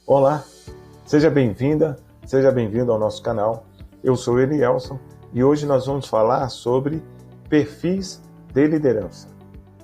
Olá, seja bem-vinda, seja bem-vindo ao nosso canal. Eu sou Elielson e hoje nós vamos falar sobre perfis de liderança.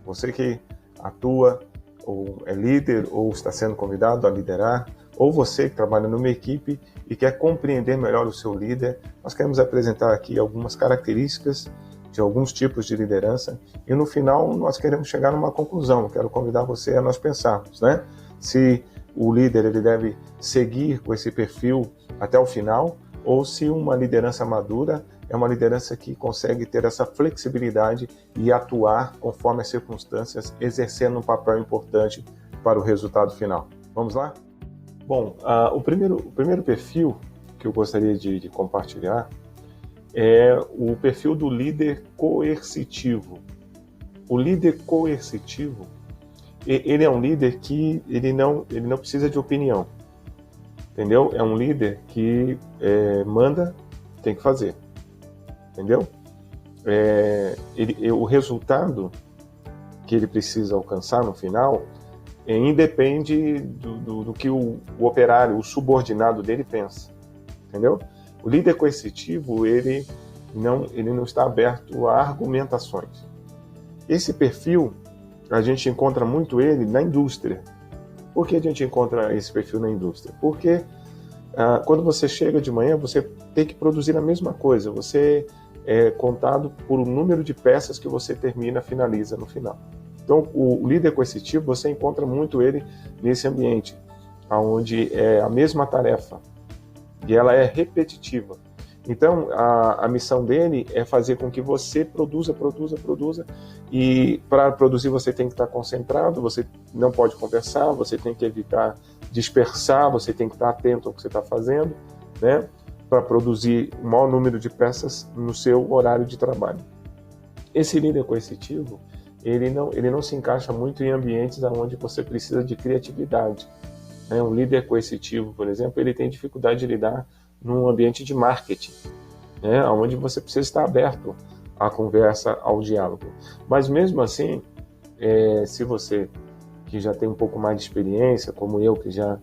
Você que atua ou é líder ou está sendo convidado a liderar, ou você que trabalha numa equipe e quer compreender melhor o seu líder, nós queremos apresentar aqui algumas características de alguns tipos de liderança e no final nós queremos chegar numa conclusão. Eu quero convidar você a nós pensarmos, né? Se o líder ele deve seguir com esse perfil até o final, ou se uma liderança madura é uma liderança que consegue ter essa flexibilidade e atuar conforme as circunstâncias, exercendo um papel importante para o resultado final. Vamos lá? Bom, o primeiro perfil que eu gostaria de compartilhar é o perfil do líder coercitivo. O líder coercitivo, ele é um líder que ele não precisa de opinião, entendeu? É um líder que manda, tem que fazer, entendeu? O resultado que ele precisa alcançar no final independe do que o operário, o subordinado dele pensa, entendeu? O líder coercitivo, ele não está aberto a argumentações. Esse perfil, a gente encontra muito ele na indústria. Por que a gente encontra esse perfil na indústria? Porque quando você chega de manhã, você tem que produzir a mesma coisa. Você é contado por um número de peças que você finaliza no final. Então, o líder coercitivo, você encontra muito ele nesse ambiente, onde é a mesma tarefa e ela é repetitiva. Então, a missão dele é fazer com que você produza, e para produzir você tem que estar concentrado, você não pode conversar, você tem que evitar dispersar, você tem que estar atento ao que você está fazendo, né, para produzir o maior número de peças no seu horário de trabalho. Esse líder coercitivo, ele não se encaixa muito em ambientes onde você precisa de criatividade. Um líder coercitivo, por exemplo, ele tem dificuldade de lidar num ambiente de marketing, onde você precisa estar aberto à conversa, ao diálogo. Mas mesmo assim, se você que já tem um pouco mais de experiência, como eu, que já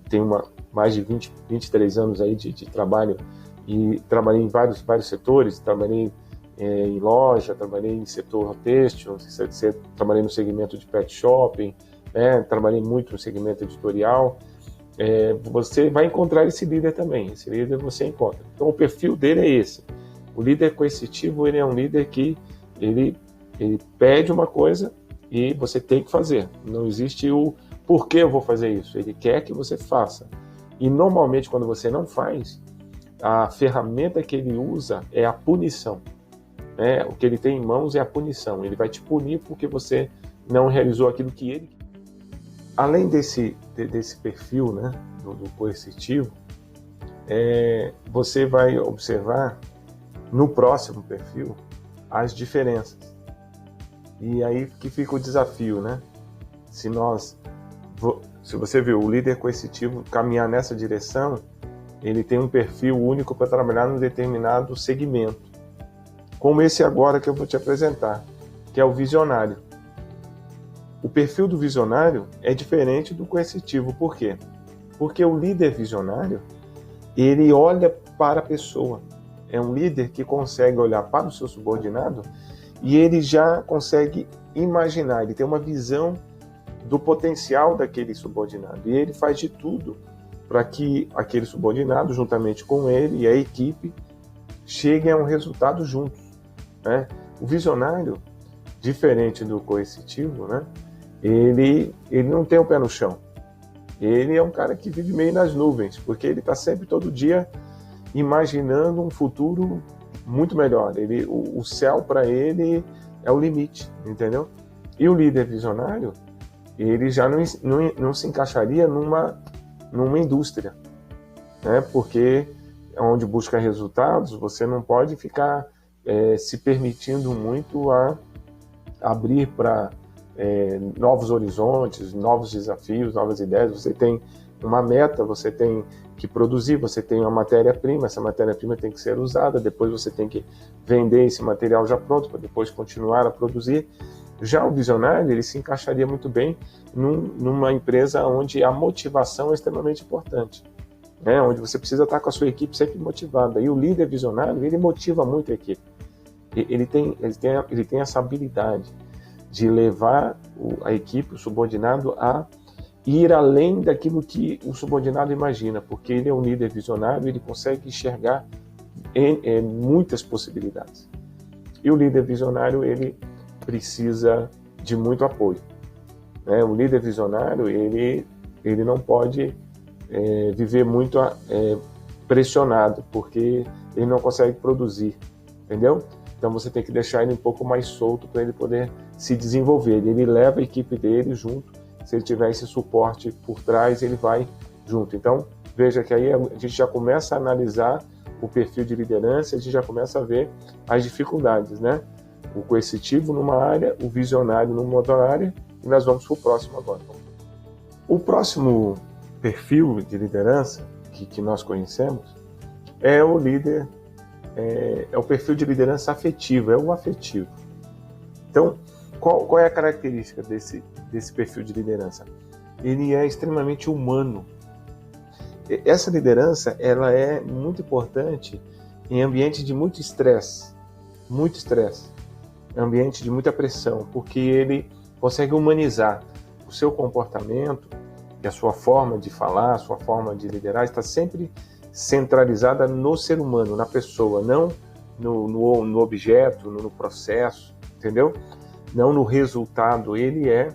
tenho mais de 23 anos aí de trabalho, e trabalhei em vários setores, trabalhei em loja, trabalhei em setor têxtil, trabalhei no segmento de pet shopping, trabalhei muito no segmento editorial. Você vai encontrar esse líder também, esse líder você encontra. Então o perfil dele é esse. O líder coercitivo, ele é um líder que ele pede uma coisa e você tem que fazer. Não existe o porquê eu vou fazer isso, ele quer que você faça. E normalmente quando você não faz, a ferramenta que ele usa é a punição. O que ele tem em mãos é a punição, ele vai te punir porque você não realizou aquilo que ele quer. Além desse perfil, né, do coercitivo, você vai observar no próximo perfil as diferenças. E aí que fica o desafio, né? Se você vê o líder coercitivo caminhar nessa direção, ele tem um perfil único para trabalhar num determinado segmento, como esse agora que eu vou te apresentar, que é o visionário. O perfil do visionário é diferente do coercitivo. Por quê? Porque o líder visionário, ele olha para a pessoa. É um líder que consegue olhar para o seu subordinado e ele já consegue imaginar, ele tem uma visão do potencial daquele subordinado. E ele faz de tudo para que aquele subordinado, juntamente com ele e a equipe, cheguem a um resultado juntos, né? O visionário, diferente do coercitivo, né? Ele não tem o pé no chão. Ele é um cara que vive meio nas nuvens, porque ele está sempre, todo dia, imaginando um futuro muito melhor. O céu para ele é o limite, entendeu? E o líder visionário, ele já não se encaixaria numa indústria, né? Porque onde busca resultados, você não pode ficar se permitindo muito a abrir para novos horizontes, novos desafios, novas ideias. Você tem uma meta, você tem que produzir, você tem uma matéria-prima, essa matéria-prima tem que ser usada, depois você tem que vender esse material já pronto para depois continuar a produzir. Já o visionário, ele se encaixaria muito bem numa empresa onde a motivação é extremamente importante, né? Onde você precisa estar com a sua equipe sempre motivada. E o líder visionário, ele motiva muito a equipe. Ele tem essa habilidade de levar a equipe, o subordinado, a ir além daquilo que o subordinado imagina, porque ele é um líder visionário, ele consegue enxergar muitas possibilidades. E o líder visionário, ele precisa de muito apoio, né? O líder visionário, ele não pode viver muito pressionado, porque ele não consegue produzir, entendeu? Então você tem que deixar ele um pouco mais solto para ele poder se desenvolver. Ele leva a equipe dele junto. Se ele tiver esse suporte por trás, ele vai junto. Então, veja que aí a gente já começa a analisar o perfil de liderança, a gente já começa a ver as dificuldades, né? O coercitivo numa área, o visionário numa outra área, e nós vamos para o próximo agora. O próximo perfil de liderança que nós conhecemos é o líder, é o perfil de liderança afetivo, é o afetivo. Então, qual é a característica desse perfil de liderança? Ele é extremamente humano. Essa liderança, ela é muito importante em ambiente de muito estresse, ambiente de muita pressão, porque ele consegue humanizar o seu comportamento e a sua forma de falar, a sua forma de liderar, está sempre centralizada no ser humano, na pessoa, não no objeto, no processo, entendeu? Não no resultado. Ele é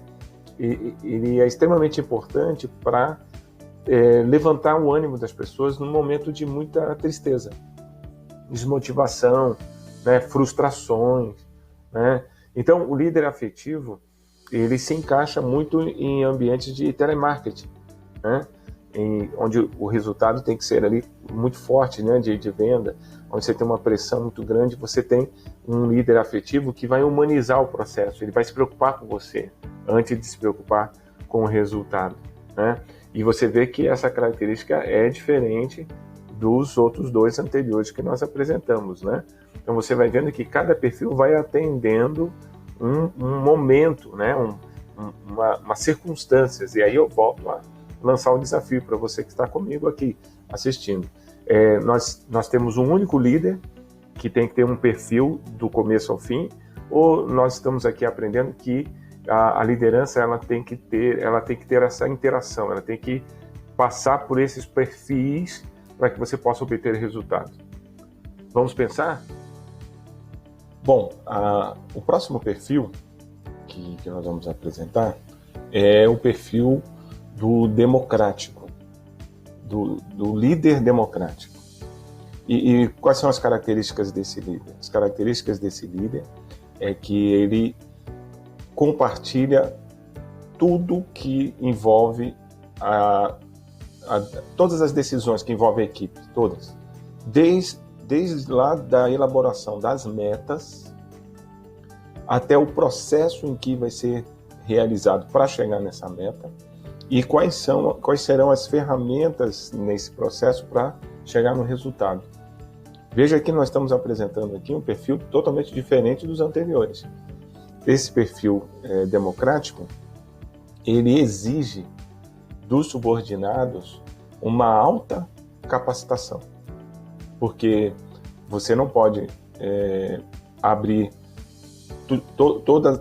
extremamente importante para levantar o ânimo das pessoas num momento de muita tristeza, desmotivação, né, frustrações, né? Então, o líder afetivo, ele se encaixa muito em ambientes de telemarketing, né? Onde o resultado tem que ser ali muito forte, né, de venda, onde você tem uma pressão muito grande, você tem um líder afetivo que vai humanizar o processo, ele vai se preocupar com você antes de se preocupar com o resultado, né? E você vê que essa característica é diferente dos outros dois anteriores que nós apresentamos, né? Então você vai vendo que cada perfil vai atendendo um momento, né? Uma circunstâncias, e aí eu volto a lançar um desafio para você que está comigo aqui assistindo. Nós temos um único líder que tem que ter um perfil do começo ao fim, ou nós estamos aqui aprendendo que a liderança ela tem que ter essa interação, ela tem que passar por esses perfis para que você possa obter resultados. Vamos pensar? Bom, o próximo perfil que nós vamos apresentar é o perfil do democrático, do líder democrático. E quais são as características desse líder? As características desse líder é que ele compartilha tudo que envolve todas as decisões que envolvem a equipe, todas. Desde lá da elaboração das metas até o processo em que vai ser realizado para chegar nessa meta e quais serão as ferramentas nesse processo para chegar no resultado. Veja que nós estamos apresentando aqui um perfil totalmente diferente dos anteriores. Esse perfil democrático, ele exige dos subordinados uma alta capacitação, porque você não pode abrir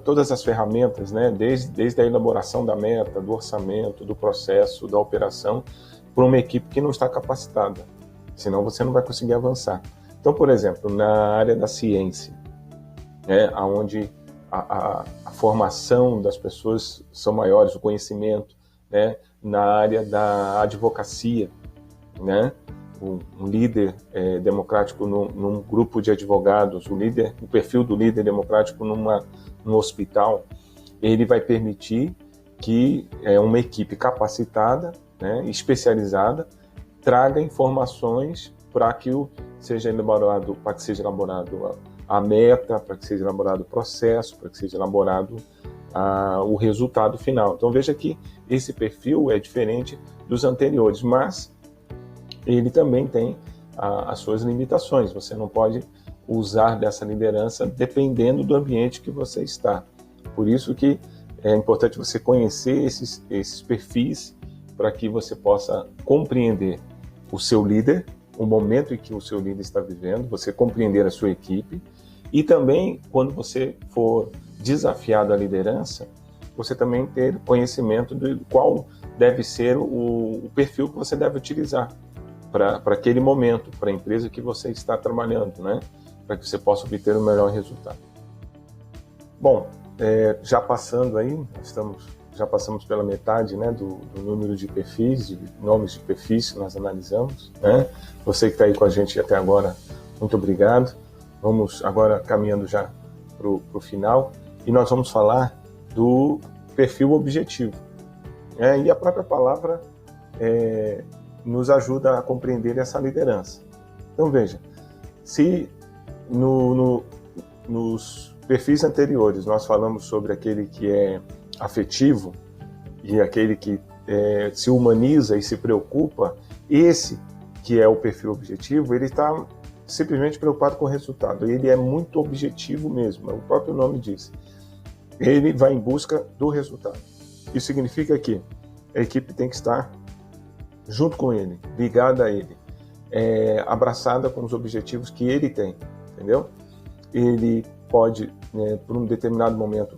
todas as ferramentas, né, desde a elaboração da meta, do orçamento, do processo, da operação, para uma equipe que não está capacitada, senão você não vai conseguir avançar. Então, por exemplo, na área da ciência, onde a formação das pessoas são maiores, o conhecimento, né? Na área da advocacia, né? Um líder democrático num grupo de advogados, o perfil do líder democrático num hospital, ele vai permitir que uma equipe capacitada, né, especializada, traga informações para que seja elaborado a meta, para que seja elaborado o processo, para que seja elaborado o resultado final. Então veja que esse perfil é diferente dos anteriores, mas ele também tem as suas limitações. Você não pode usar dessa liderança dependendo do ambiente que você está. Por isso que é importante você conhecer esses perfis para que você possa compreender o seu líder, o momento em que o seu líder está vivendo, você compreender a sua equipe e também, quando você for desafiado à liderança, você também ter conhecimento de qual deve ser o perfil que você deve utilizar para aquele momento, para a empresa que você está trabalhando, né? Para que você possa obter o melhor resultado. Bom, já passando aí, já passamos pela metade, né, do número de perfis, de nomes de perfis que nós analisamos, né? Você que está aí com a gente até agora, muito obrigado. Vamos agora caminhando já para o final e nós vamos falar do perfil objetivo. E a própria palavra nos ajuda a compreender essa liderança. Então veja, se nos perfis anteriores nós falamos sobre aquele que é afetivo e aquele que se humaniza e se preocupa, esse que é o perfil objetivo, ele está simplesmente preocupado com o resultado. Ele é muito objetivo mesmo, o próprio nome diz. Ele vai em busca do resultado. Isso significa que a equipe tem que estar junto com ele, ligada a ele, abraçada com os objetivos que ele tem, entendeu? Ele pode, por um determinado momento,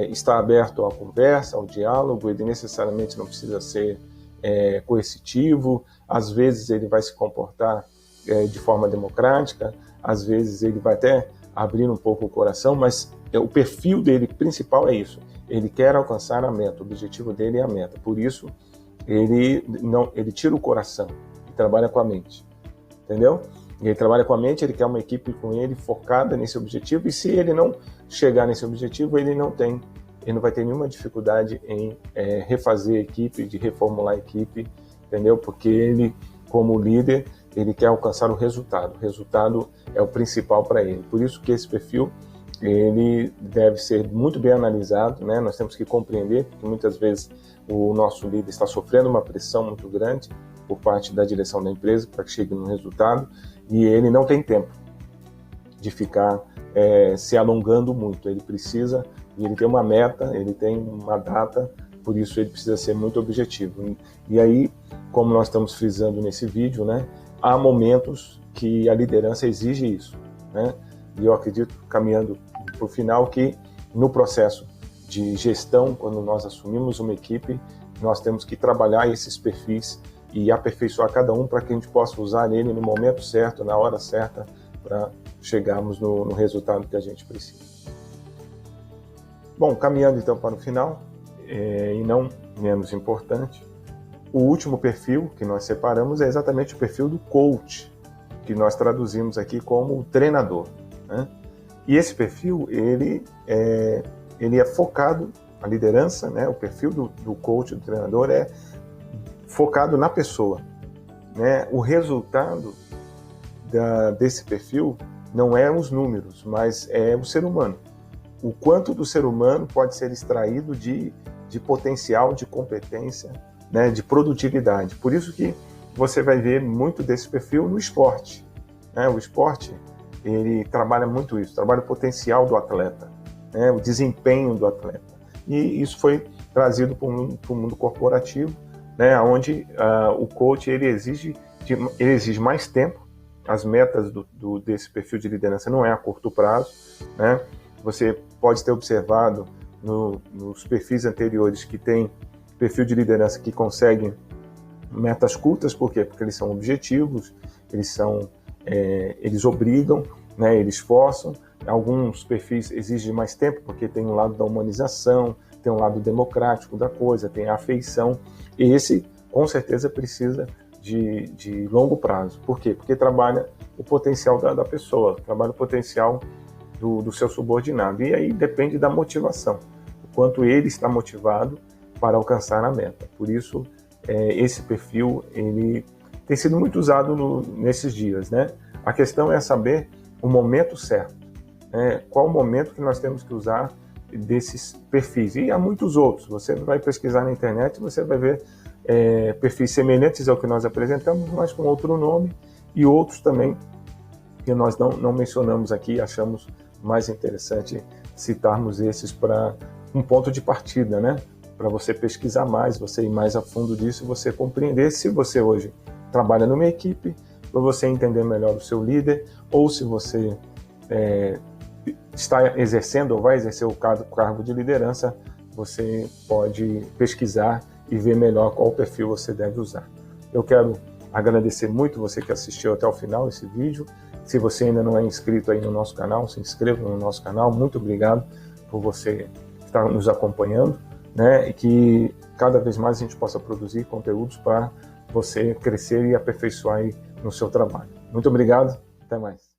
estar aberto à conversa, ao diálogo, ele necessariamente não precisa ser coercitivo, às vezes ele vai se comportar de forma democrática, às vezes ele vai até abrir um pouco o coração, mas o perfil dele principal é isso, ele quer alcançar a meta, o objetivo dele é a meta, por isso ele tira o coração e trabalha com a mente, entendeu? Ele trabalha com a mente, ele quer uma equipe com ele focada nesse objetivo, e se ele não chegar nesse objetivo, ele não vai ter nenhuma dificuldade em refazer a equipe, de reformular a equipe, entendeu? Porque ele, como líder, ele quer alcançar o resultado é o principal para ele. Por isso que esse perfil, ele deve ser muito bem analisado, né? Nós temos que compreender que muitas vezes o nosso líder está sofrendo uma pressão muito grande por parte da direção da empresa para que chegue no resultado, e ele não tem tempo de ficar se alongando muito. Ele precisa, e ele tem uma meta, ele tem uma data, por isso ele precisa ser muito objetivo. E aí, como nós estamos frisando nesse vídeo, né, há momentos que a liderança exige isso, né? E eu acredito, caminhando para o final, que no processo de gestão, quando nós assumimos uma equipe, nós temos que trabalhar esses perfis e aperfeiçoar cada um para que a gente possa usar ele no momento certo, na hora certa, para chegarmos no resultado que a gente precisa. Bom, caminhando então para o final, e não menos importante, o último perfil que nós separamos é exatamente o perfil do coach, que nós traduzimos aqui como treinador, né? E esse perfil, ele é focado, a liderança, né? O perfil do coach, do treinador, é focado na pessoa, né? O resultado desse perfil não é os números, mas é o ser humano. O quanto do ser humano pode ser extraído de potencial, de competência, né? De produtividade. Por isso que você vai ver muito desse perfil no esporte, né? O esporte, ele trabalha muito isso, trabalha o potencial do atleta, né? O desempenho do atleta. E isso foi trazido para o mundo corporativo, né? Onde o coach ele exige mais tempo. As metas desse perfil de liderança não é a curto prazo, né? Você pode ter observado nos perfis anteriores que tem perfil de liderança que conseguem metas curtas. Por quê? Porque eles são objetivos, eles obrigam, né? Eles forçam. Alguns perfis exigem mais tempo porque tem um lado da humanização, tem um lado democrático da coisa, tem a afeição. E esse, com certeza, precisa de longo prazo. Por quê? Porque trabalha o potencial da pessoa, trabalha o potencial do seu subordinado. E aí depende da motivação, o quanto ele está motivado para alcançar a meta. Por isso, esse perfil ele tem sido muito usado nesses dias, né? A questão é saber o momento certo, né? Qual o momento que nós temos que usar desses perfis. E há muitos outros. Você vai pesquisar na internet, você vai ver perfis semelhantes ao que nós apresentamos, mas com outro nome, e outros também que nós não mencionamos aqui, achamos mais interessante citarmos esses para um ponto de partida, né? Para você pesquisar mais, você ir mais a fundo disso, você compreender se você hoje trabalha numa equipe, para você entender melhor o seu líder, ou se você está exercendo ou vai exercer o cargo de liderança, você pode pesquisar e ver melhor qual perfil você deve usar. Eu quero agradecer muito você que assistiu até o final esse vídeo. Se você ainda não é inscrito aí no nosso canal, se inscreva no nosso canal. Muito obrigado por você estar nos acompanhando, né? E que cada vez mais a gente possa produzir conteúdos para você crescer e aperfeiçoar aí no seu trabalho. Muito obrigado, até mais.